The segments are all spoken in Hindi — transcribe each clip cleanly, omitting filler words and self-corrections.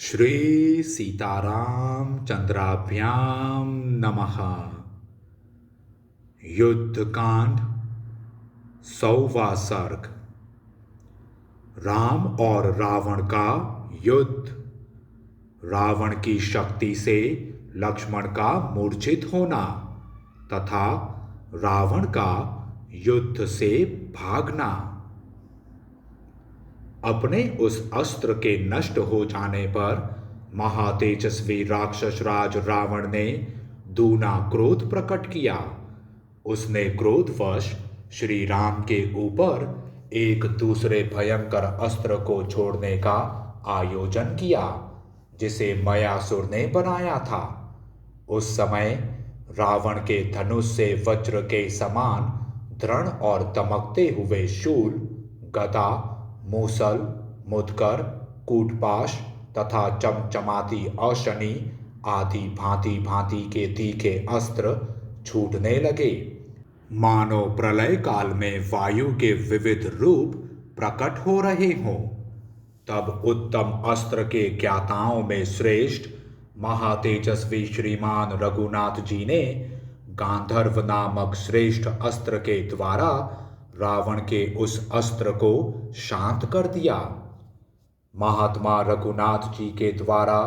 श्री सीताराम चंद्राभ्याम नमः। युद्धकांड 100वां सर्ग। राम और रावण का युद्ध। रावण की शक्ति से लक्ष्मण का मूर्छित होना तथा रावण का युद्ध से भागना। अपने उस अस्त्र के नष्ट हो जाने पर महातेजस्वी राक्षस राज रावण ने दूना क्रोध प्रकट किया। उसने क्रोधवश श्री राम के ऊपर एक दूसरे भयंकर अस्त्र को छोड़ने का आयोजन किया जिसे मयासुर ने बनाया था। उस समय रावण के धनुष से वज्र के समान दृढ़ और दमकते हुए शूल, गदा, मूसल, मुदकर, कूटपाश तथा चमचमाती औशनी आदि भांति भांति के तीखे अस्त्र छूटने लगे। मानो प्रलय काल में वायु के विविध रूप प्रकट हो रहे हों। तब उत्तम अस्त्र के ज्ञाताओं में श्रेष्ठ महातेजस्वी श्रीमान रघुनाथ जी ने गांधर्व नामक श्रेष्ठ अस्त्र के द्वारा रावण के उस अस्त्र को शांत कर दिया। महात्मा रघुनाथ जी के द्वारा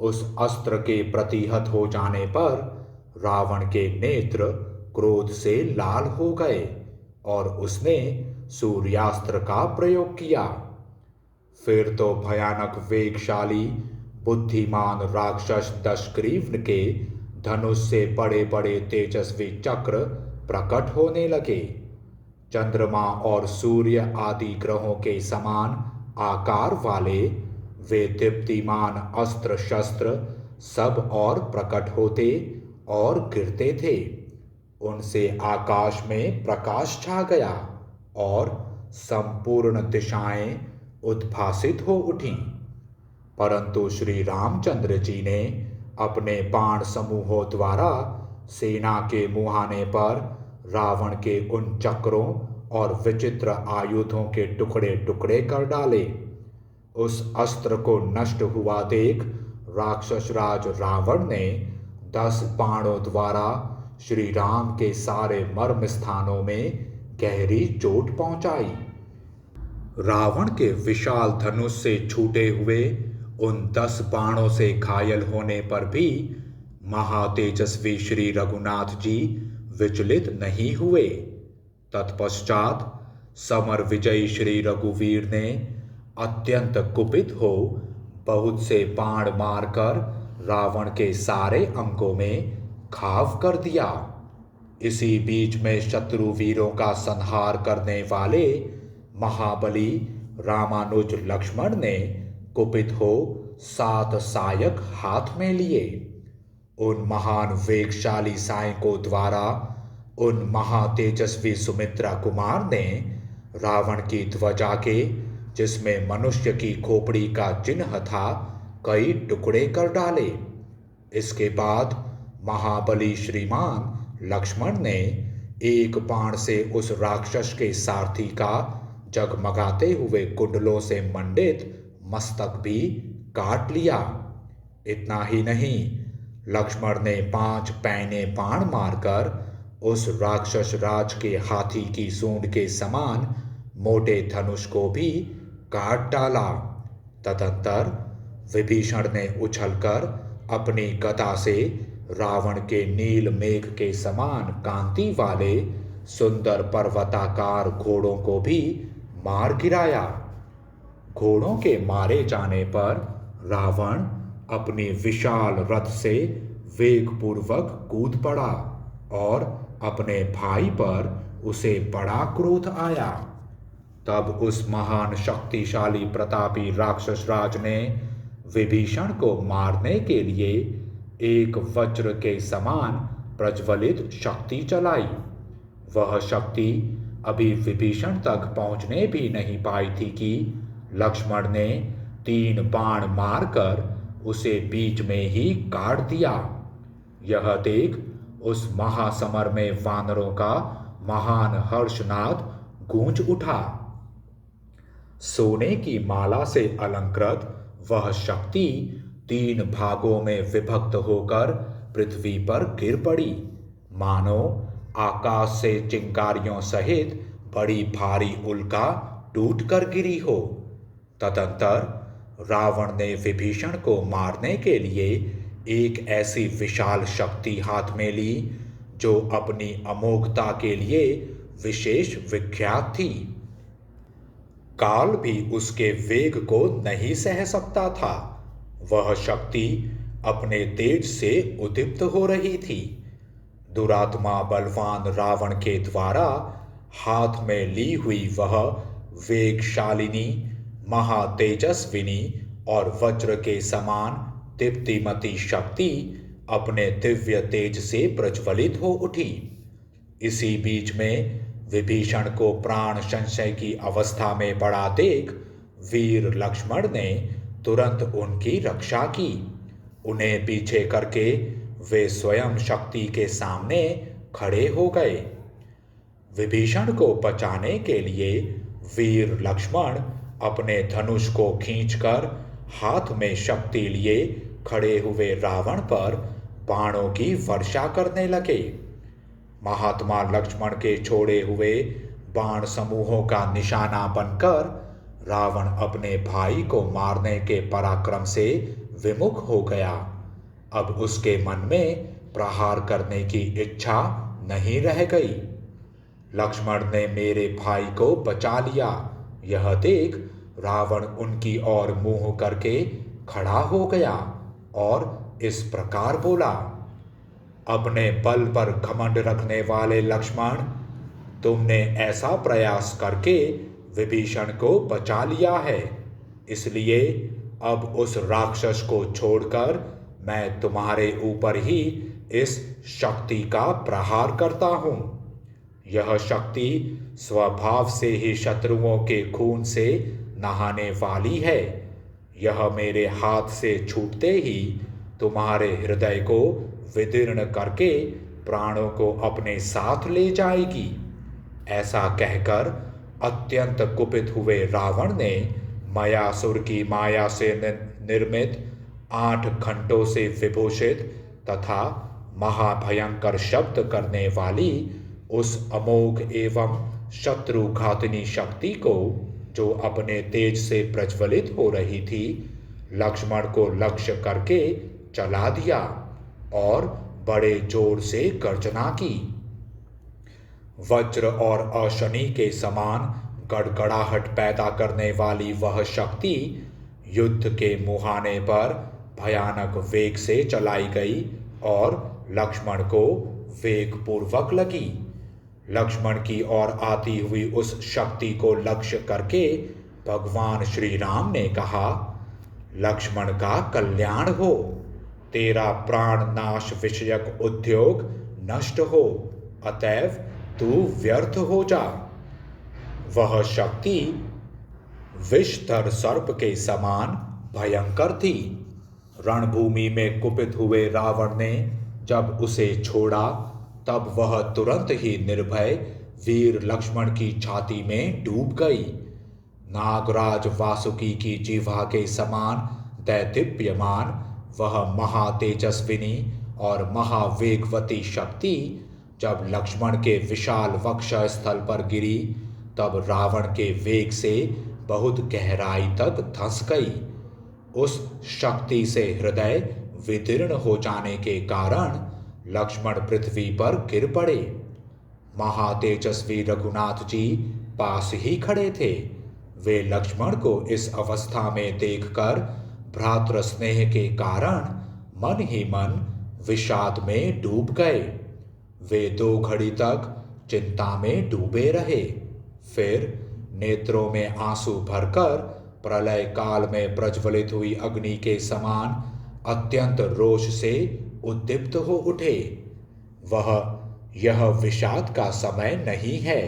उस अस्त्र के प्रतिहत हो जाने पर रावण के नेत्र क्रोध से लाल हो गए और उसने सूर्यास्त्र का प्रयोग किया। फिर तो भयानक वेगशाली बुद्धिमान राक्षस दशग्रीव के धनुष से बड़े बड़े तेजस्वी चक्र प्रकट होने लगे। चंद्रमा और सूर्य आदि ग्रहों के समान आकार वाले वे दीप्तिमान अस्त्र शस्त्र सब और प्रकट होते और गिरते थे। उनसे आकाश में प्रकाश छा गया और संपूर्ण दिशाएं उद्भासित हो उठीं। परंतु श्री रामचंद्र जी ने अपने बाण समूहों द्वारा सेना के मुहाने पर रावण के उन चक्रों और विचित्र आयुधों के टुकड़े टुकड़े कर डाले। उस अस्त्र को नष्ट हुआ देख राक्षस राज रावण ने 10 बाणों द्वारा श्री राम के सारे मर्म स्थानों में गहरी चोट पहुंचाई। रावण के विशाल धनुष से छूटे हुए उन 10 बाणों से घायल होने पर भी महातेजस्वी श्री रघुनाथ जी विचलित नहीं हुए। तत्पश्चात समर विजयी श्री रघुवीर ने अत्यंत कुपित हो बहुत से बाण मारकर रावण के सारे अंगों में घाव कर दिया। इसी बीच में शत्रु वीरों का संहार करने वाले महाबली रामानुज लक्ष्मण ने कुपित हो 7 सायक हाथ में लिए। उन महान वेगशाली सायकों द्वारा उन महातेजस्वी सुमित्रा कुमार ने रावण की ध्वजा के, जिसमें मनुष्य की खोपड़ी का चिन्ह था, कई टुकड़े कर डाले। इसके बाद महाबली श्रीमान लक्ष्मण ने एक बाण से उस राक्षस के सारथी का जगमगाते हुए कुंडलों से मंडित मस्तक भी काट लिया। इतना ही नहीं, लक्ष्मण ने 5 पैने बाण मारकर उस राक्षस राज के हाथी की सूंड के समान मोटे धनुष को भी काट डाला। तदंतर विभीषण ने उछलकर अपनी गदा से रावण के नील मेघ के समान कांति वाले सुंदर पर्वताकार घोड़ों को भी मार गिराया। घोड़ों के मारे जाने पर रावण अपनी विशाल रथ से वेगपूर्वक कूद पड़ा और अपने भाई पर उसे बड़ा क्रोध आया। तब उस महान शक्तिशाली प्रतापी राक्षस राज ने विभीषण को मारने के लिए एक वज्र के समान प्रज्वलित शक्ति चलाई। वह शक्ति अभी विभीषण तक पहुंचने भी नहीं पाई थी कि लक्ष्मण ने 3 बाण मारकर उसे बीच में ही काट दिया। यह देख उस महासमर में वानरों का महान हर्षनाद गूंज उठा। सोने की माला से अलंकृत वह शक्ति 3 भागों में विभक्त होकर पृथ्वी पर गिर पड़ी, मानो आकाश से चिंगारियों सहित बड़ी भारी उल्का टूटकर गिरी हो। तदंतर रावण ने विभीषण को मारने के लिए एक ऐसी विशाल शक्ति हाथ में ली जो अपनी अमोघता के लिए विशेष विख्यात थी। काल भी उसके वेग को नहीं सह सकता था। वह शक्ति अपने तेज से उद्दीप्त हो रही थी। दुरात्मा बलवान रावण के द्वारा हाथ में ली हुई वह वेगशालिनी, महातेजस्विनी और वज्र के समान दीप्तिमती शक्ति अपने दिव्य तेज से प्रज्वलित हो उठी। इसी बीच में विभीषण को प्राण संशय की अवस्था में पड़ा देख वीर लक्ष्मण ने तुरंत उनकी रक्षा की। उन्हें पीछे करके वे स्वयं शक्ति के सामने खड़े हो गए। विभीषण को बचाने के लिए वीर लक्ष्मण अपने धनुष को खींचकर हाथ में शक्ति लिए खड़े हुए रावण पर बाणों की वर्षा करने लगे। महात्मा लक्ष्मण के छोड़े हुए बाण समूहों का निशाना बनकर रावण अपने भाई को मारने के पराक्रम से विमुख हो गया। अब उसके मन में प्रहार करने की इच्छा नहीं रह गई। लक्ष्मण ने मेरे भाई को बचा लिया, यह देख रावण उनकी ओर मुंह करके खड़ा हो गया और इस प्रकार बोला, अपने बल पर घमंड रखने वाले लक्ष्मण, तुमने ऐसा प्रयास करके विभीषण को बचा लिया है, इसलिए अब उस राक्षस को छोड़कर मैं तुम्हारे ऊपर ही इस शक्ति का प्रहार करता हूं। यह शक्ति स्वभाव से ही शत्रुओं के खून से नहाने वाली है। यह मेरे हाथ से छूटते ही तुम्हारे हृदय को विदीर्ण करके प्राणों को अपने साथ ले जाएगी। ऐसा कहकर अत्यंत कुपित हुए रावण ने मयासुर की माया से निर्मित 8 घंटों से विभूषित तथा महाभयंकर शब्द करने वाली उस अमोघ एवं शत्रुघातिनी शक्ति को, जो अपने तेज से प्रज्वलित हो रही थी, लक्ष्मण को लक्ष्य करके चला दिया और बड़े जोर से गर्जना की। वज्र और अशनि के समान गड़गड़ाहट पैदा करने वाली वह शक्ति युद्ध के मुहाने पर भयानक वेग से चलाई गई और लक्ष्मण को वेगपूर्वक लगी। लक्ष्मण की ओर आती हुई उस शक्ति को लक्ष्य करके भगवान श्री राम ने कहा, लक्ष्मण का कल्याण हो, तेरा प्राण नाश विषयक उद्योग नष्ट हो, अतएव तू व्यर्थ हो जा। वह शक्ति विषधर सर्प के समान भयंकर थी। रणभूमि में कुपित हुए रावण ने जब उसे छोड़ा, तब वह तुरंत ही निर्भय वीर लक्ष्मण की छाती में डूब गई। नागराज वासुकी की जिह्वा के समान दैदीप्यमान वह महातेजस्विनी और महावेगवती शक्ति जब लक्ष्मण के विशाल वक्ष स्थल पर गिरी, तब रावण के वेग से बहुत गहराई तक धंस गई। उस शक्ति से हृदय विदीर्ण हो जाने के कारण लक्ष्मण पृथ्वी पर गिर पड़े। महातेजस्वी रघुनाथ जी पास ही खड़े थे। वे लक्ष्मण को इस अवस्था में देखकर भ्रातृ स्नेह के कारण मन ही मन विषाद में डूब गए। वे 2 घड़ी तक चिंता में डूबे रहे, फिर नेत्रों में आंसू भरकर प्रलय काल में प्रज्वलित हुई अग्नि के समान अत्यंत रोष से उद्दीप्त हो उठे। वह यह विषाद का समय नहीं है,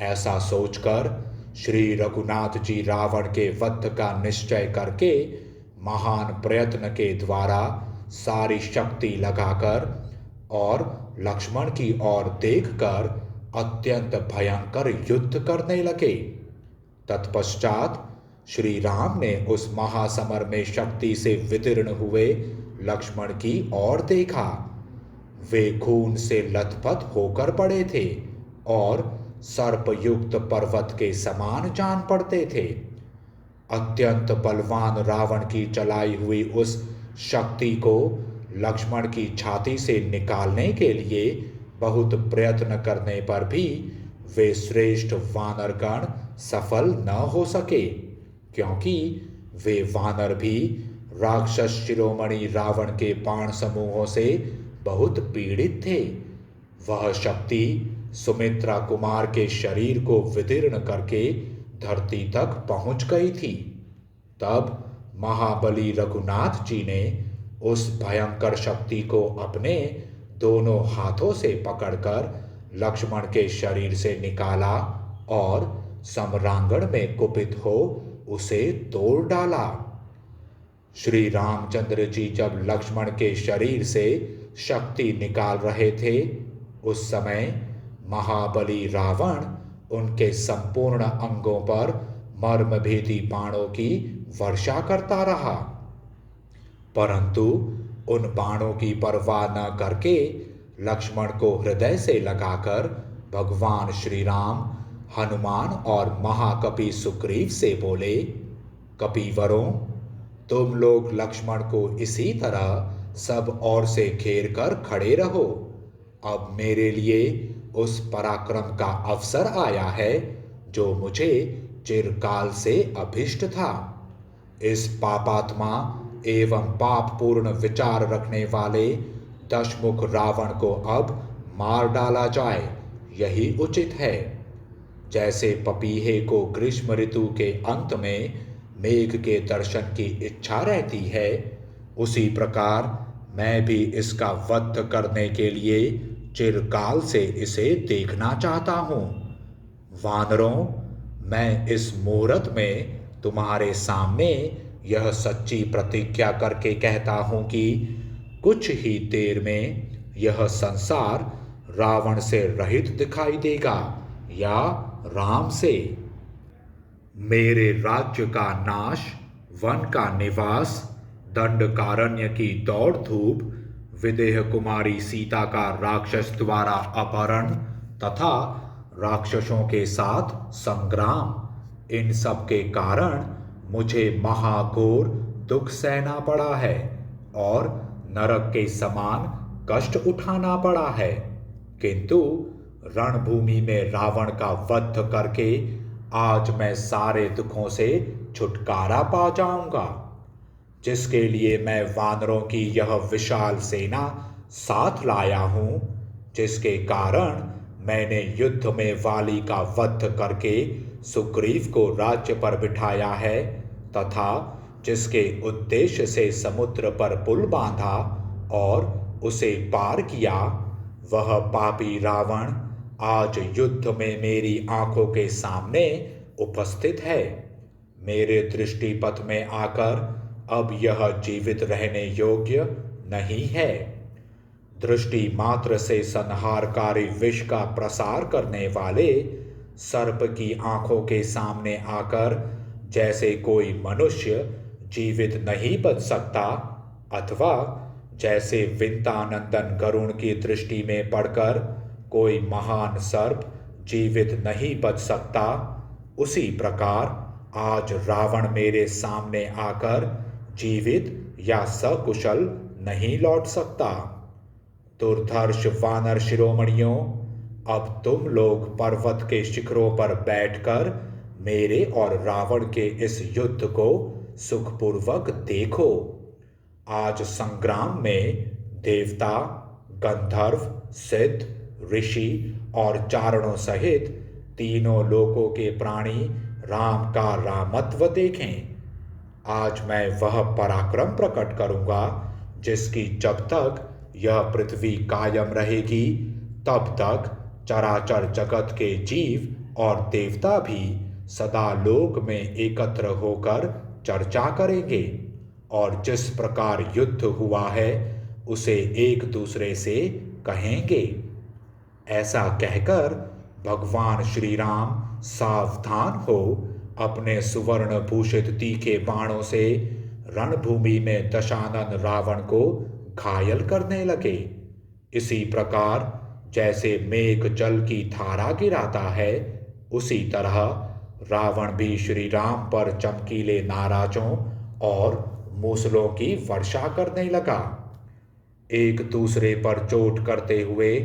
ऐसा सोचकर श्री रघुनाथ जी रावण के वध का निश्चय करके महान प्रयत्न के द्वारा सारी शक्ति लगाकर और लक्ष्मण की ओर देखकर अत्यंत भयंकर युद्ध करने लगे। तत्पश्चात श्री राम ने उस महासमर में शक्ति से विदीर्ण हुए लक्ष्मण की ओर देखा। वे खून से लथपथ होकर पड़े थे और सर्पयुक्त पर्वत के समान जान पड़ते थे। अत्यंत बलवान रावण की चलाई हुई उस शक्ति को लक्ष्मण की छाती से निकालने के लिए बहुत प्रयत्न करने पर भी वे श्रेष्ठ वानरगण सफल न हो सके, क्योंकि वे वानर भी राक्षस शिरोमणि रावण के बाण समूहों से बहुत पीड़ित थे। वह शक्ति सुमित्रा कुमार के शरीर को विदीर्ण करके धरती तक पहुंच गई थी। तब महाबली रघुनाथ जी ने उस भयंकर शक्ति को अपने दोनों हाथों से पकड़कर लक्ष्मण के शरीर से निकाला और सम्रांगण में कुपित हो उसे तोड़ डाला। श्री रामचंद्र जी जब लक्ष्मण के शरीर से शक्ति निकाल रहे थे, उस समय महाबली रावण उनके संपूर्ण अंगों पर मर्मभेदी बाणों की वर्षा करता रहा, परंतु उन बाणों की परवाह न करके लक्ष्मण को हृदय से लगाकर भगवान श्री राम हनुमान और महाकपि सुग्रीव से बोले, कपिवरों, तुम लोग लक्ष्मण को इसी तरह सब ओर से घेर कर खड़े रहो। अब मेरे लिए उस पराक्रम का अवसर आया है जो मुझे चिरकाल से अभिष्ट था। इस पापात्मा एवं पापपूर्ण विचार रखने वाले दशमुख रावण को अब मार डाला जाए, यही उचित है। जैसे पपीहे को ग्रीष्म ऋतु के अंत में मेघ के दर्शन की इच्छा रहती है, उसी प्रकार मैं भी इसका वध करने के लिए चिरकाल से इसे देखना चाहता हूँ। वानरों, मैं इस मुहूर्त में तुम्हारे सामने यह सच्ची प्रतिज्ञा करके कहता हूँ कि कुछ ही देर में यह संसार रावण से रहित दिखाई देगा या राम से। मेरे राज्य का नाश, वन का निवास, दंडकारण्य की दौड़ धूप, विदेह कुमारी सीता का राक्षस द्वारा अपहरण तथा राक्षसों के साथ संग्राम, इन सब के कारण मुझे महाघोर दुख सहना पड़ा है और नरक के समान कष्ट उठाना पड़ा है। किंतु रणभूमि में रावण का वध करके आज मैं सारे दुखों से छुटकारा पा जाऊंगा, जिसके लिए मैं वानरों की यह विशाल सेना साथ लाया हूं, जिसके कारण मैंने युद्ध में वाली का वध करके सुग्रीव को राज्य पर बिठाया है तथा जिसके उद्देश्य से समुद्र पर पुल बांधा और उसे पार किया, वह पापी रावण आज युद्ध में मेरी आंखों के सामने उपस्थित है। मेरे दृष्टिपथ में आकर अब यह जीवित रहने योग्य नहीं है। दृष्टि मात्र से संहारकारी विष का प्रसार करने वाले सर्प की आंखों के सामने आकर जैसे कोई मनुष्य जीवित नहीं बच सकता, अथवा जैसे विंतानंदन गरुण की दृष्टि में पड़कर कोई महान सर्प जीवित नहीं बच सकता, उसी प्रकार आज रावण मेरे सामने आकर जीवित या सकुशल नहीं लौट सकता। दुर्धर्ष वानर शिरोमणियों, अब तुम लोग पर्वत के शिखरों पर बैठकर मेरे और रावण के इस युद्ध को सुखपूर्वक देखो। आज संग्राम में देवता, गंधर्व, सिद्ध, ऋषि और चारणों सहित तीनों लोकों के प्राणी राम का रामत्व देखें। आज मैं वह पराक्रम प्रकट करूंगा जिसकी जब तक यह पृथ्वी कायम रहेगी तब तक चराचर जगत के जीव और देवता भी सदा लोक में एकत्र होकर चर्चा करेंगे और जिस प्रकार युद्ध हुआ है उसे एक दूसरे से कहेंगे। ऐसा कहकर भगवान श्री राम सावधान हो अपने सुवर्ण भूषित तीखे बाणों से रणभूमि में दशानन रावण को घायल करने लगे। इसी प्रकार जैसे मेघ जल की धारा गिराता है, उसी तरह रावण भी श्री राम पर चमकीले नाराजों और मूसलों की वर्षा करने लगा। एक दूसरे पर चोट करते हुए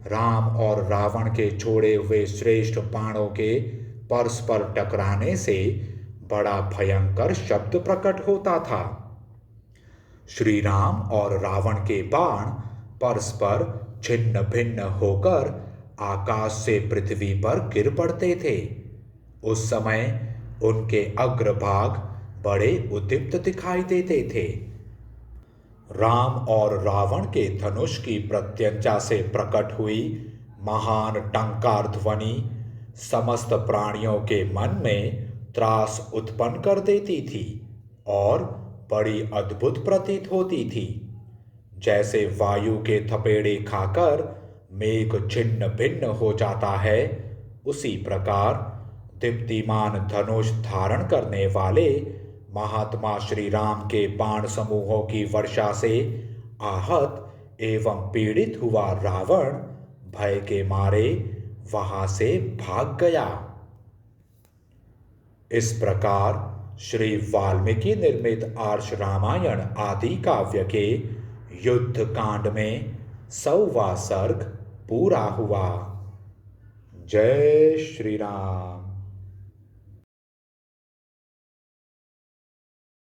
राम और रावण के छोड़े हुए श्रेष्ठ बाणों के परस्पर टकराने से बड़ा भयंकर शब्द प्रकट होता था। श्री राम और रावण के बाण परस्पर छिन्न भिन्न होकर आकाश से पृथ्वी पर गिर पड़ते थे। उस समय उनके अग्रभाग बड़े उद्दीप्त दिखाई देते थे। राम और रावण के धनुष की प्रत्यंचा से प्रकट हुई महान टंकार ध्वनि समस्त प्राणियों के मन में त्रास उत्पन्न कर देती थी और बड़ी अद्भुत प्रतीत होती थी। जैसे वायु के थपेड़े खाकर मेघ छिन्न भिन्न हो जाता है, उसी प्रकार दीप्तिमान धनुष धारण करने वाले महात्मा श्री राम के बाण समूहों की वर्षा से आहत एवं पीड़ित हुआ रावण भय के मारे वहां से भाग गया। इस प्रकार श्री वाल्मीकि निर्मित आर्ष रामायण आदि काव्य के युद्ध कांड में 100वां सर्ग पूरा हुआ। जय श्री राम।